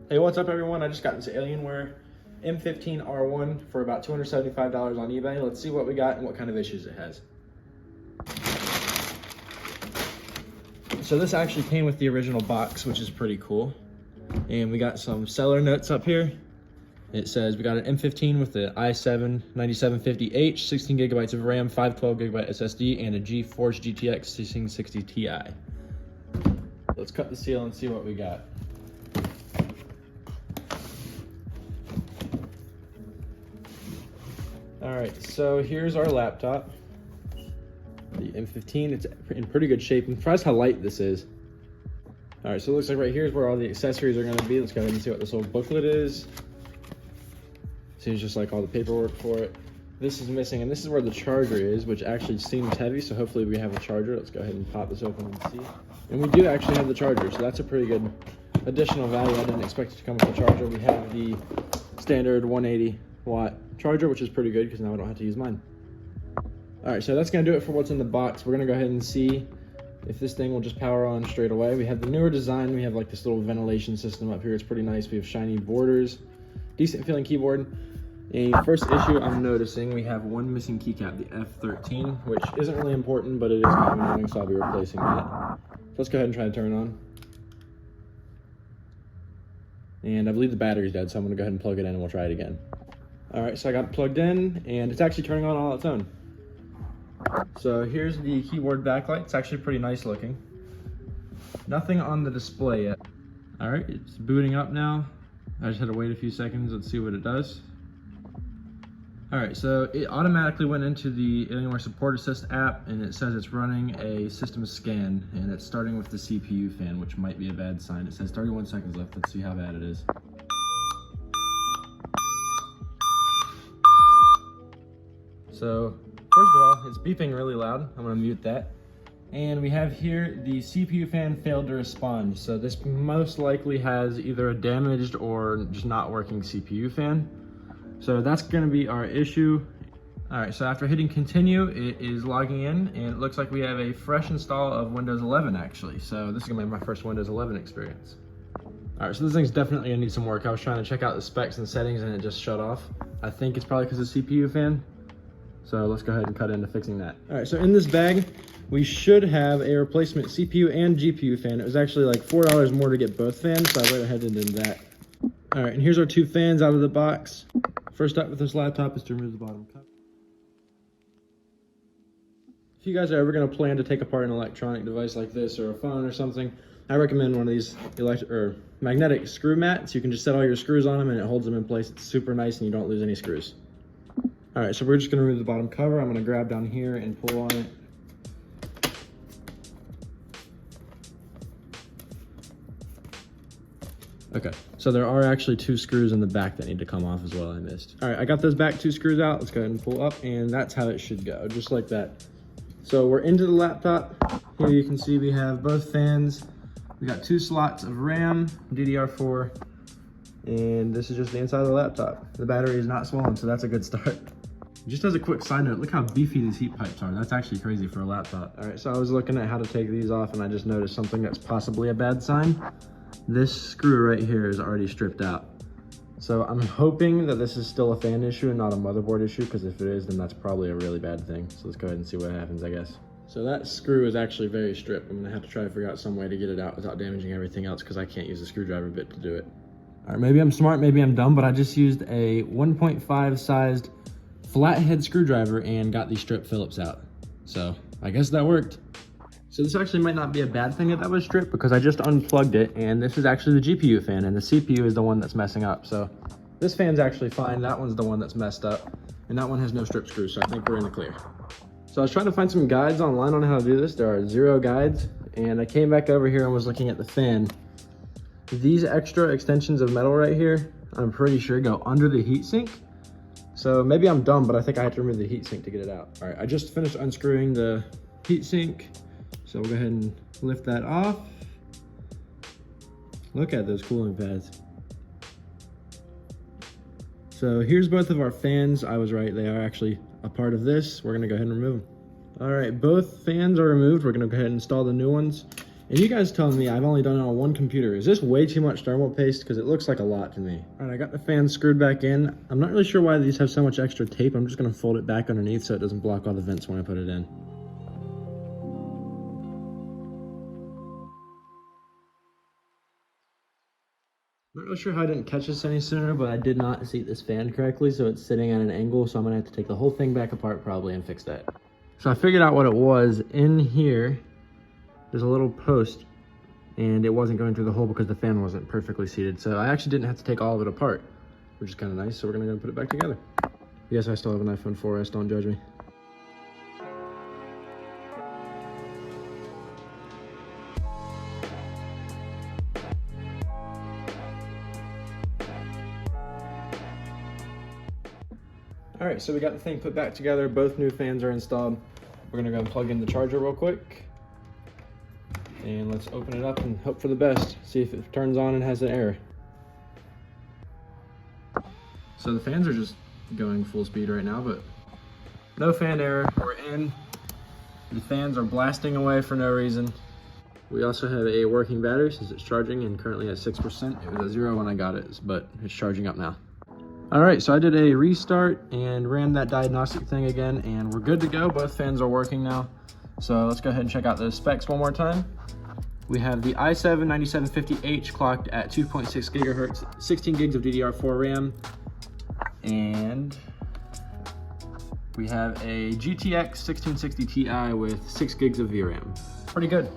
Hey, what's up everyone? I just got this Alienware M15 R1 for about $275 on eBay. Let's see what we got and what kind of issues it has. So this actually came with the original box, which is pretty cool. And we got some seller notes up here. It says we got an M15 with the i7 9750H, 16 gigabytes of RAM, 512 gigabyte SSD, and a GeForce GTX 1660 Ti. Let's cut the seal and see what we got. All right, so here's our laptop, the M15. It's in pretty good shape. I'm surprised how light this is. All right, so it looks like right here is where all the accessories are gonna be. Let's go ahead and see what this little booklet is. Seems just like all the paperwork for it. This is missing, and this is where the charger is, which actually seems heavy, so hopefully we have a charger. Let's go ahead and pop this open and see. And we do actually have the charger, so that's a pretty good additional value. I didn't expect it to come with a charger. We have the standard 180 watt charger, which is pretty good because now I don't have to use mine. All right, so that's gonna do it for what's in the box. We're gonna go ahead and see if this thing will just power on straight away. We have the newer design. We have like this little ventilation system up here. It's pretty nice. We have shiny borders, decent feeling keyboard. A first issue I'm noticing, we have one missing keycap, the F13, which isn't really important, but it is kind of annoying, so I'll be replacing that. So let's go ahead and try to turn it on. And I believe the battery's dead, so I'm gonna go ahead and plug it in and we'll try it again. All right, so I got it plugged in and it's actually turning on all its own. So here's the keyboard backlight. It's actually pretty nice looking. Nothing on the display yet. All right, it's booting up now. I just had to wait a few seconds. Let's see what it does. All right, so it automatically went into the Alienware Support Assist app and it says it's running a system scan and it's starting with the CPU fan, which might be a bad sign. It says 31 seconds left. Let's see how bad it is. So first of all, it's beeping really loud. I'm gonna mute that. And we have here the CPU fan failed to respond. So this most likely has either a damaged or just not working CPU fan. So that's gonna be our issue. All right, so after hitting continue, it is logging in and it looks like we have a fresh install of Windows 11 actually. So this is gonna be my first Windows 11 experience. All right, so this thing's definitely gonna need some work. I was trying to check out the specs and settings and it just shut off. I think it's probably because of CPU fan. So let's go ahead and cut into fixing that. All right, so in this bag, we should have a replacement CPU and GPU fan. It was actually like $4 more to get both fans, so I went ahead and did that. All right, and here's our two fans out of the box. First step with this laptop is to remove the bottom cover. If you guys are ever gonna plan to take apart an electronic device like this or a phone or something, I recommend one of these magnetic screw mats. You can just set all your screws on them and it holds them in place. It's super nice and you don't lose any screws. All right, so we're just gonna remove the bottom cover. I'm gonna grab down here and pull on it. Okay, so there are actually two screws in the back that need to come off as well, I missed. All right, I got those back two screws out. Let's go ahead and pull up and that's how it should go, just like that. So we're into the laptop. Here you can see we have both fans. We got two slots of RAM, DDR4, and this is just the inside of the laptop. The battery is not swollen, so that's a good start. Just as a quick side note, look how beefy these heat pipes are. That's actually crazy for a laptop. All right, so I was looking at how to take these off and I just noticed something that's possibly a bad sign. This screw right here is already stripped out. So I'm hoping that this is still a fan issue and not a motherboard issue, because if it is, then that's probably a really bad thing. So let's go ahead and see what happens, I guess. So that screw is actually very stripped. I'm gonna have to try to figure out some way to get it out without damaging everything else, because I can't use the screwdriver bit to do it. All right, maybe I'm smart, maybe I'm dumb, but I just used a 1.5 sized flathead screwdriver and got these strip Phillips out. So I guess that worked. So this actually might not be a bad thing that was stripped, because I just unplugged it and this is actually the GPU fan and the CPU is the one that's messing up. So this fan's actually fine. That one's the one that's messed up and that one has no strip screws. So I think we're in the clear. So I was trying to find some guides online on how to do this. There are 0 guides and I came back over here and was looking at the fan. These extra extensions of metal right here, I'm pretty sure go under the heatsink. So maybe I'm dumb, but I think I have to remove the heatsink to get it out. All right, I just finished unscrewing the heatsink. So we'll go ahead and lift that off. Look at those cooling pads. So here's both of our fans. I was right, they are actually a part of this. We're gonna go ahead and remove them. All right, both fans are removed. We're gonna go ahead and install the new ones. And you guys telling me I've only done it on one computer. Is this way too much thermal paste? Because it looks like a lot to me. All right, I got the fan screwed back in. I'm not really sure why these have so much extra tape. I'm just gonna fold it back underneath so it doesn't block all the vents when I put it in. I'm not really sure how I didn't catch this any sooner, but I did not seat this fan correctly, so it's sitting at an angle, so I'm gonna have to take the whole thing back apart probably and fix that. So I figured out what it was. In here, there's a little post, and it wasn't going through the hole because the fan wasn't perfectly seated. So I actually didn't have to take all of it apart, which is kind of nice. So we're gonna go put it back together. Yes, I still have an iPhone 4S, don't judge me. All right, so we got the thing put back together. Both new fans are installed. We're gonna go and plug in the charger real quick. And let's open it up and hope for the best. See if it turns on and has an error. So the fans are just going full speed right now, but no fan error. We're in. The fans are blasting away for no reason. We also have a working battery since it's charging and currently at 6%. It was at 0 when I got it, but it's charging up now. All right, so I did a restart and ran that diagnostic thing again, and we're good to go. Both fans are working now. So let's go ahead and check out those specs one more time. We have the i7-9750H clocked at 2.6 gigahertz, 16 gigs of DDR4 RAM, and we have a GTX 1660 Ti with 6 gigs of VRAM. Pretty good.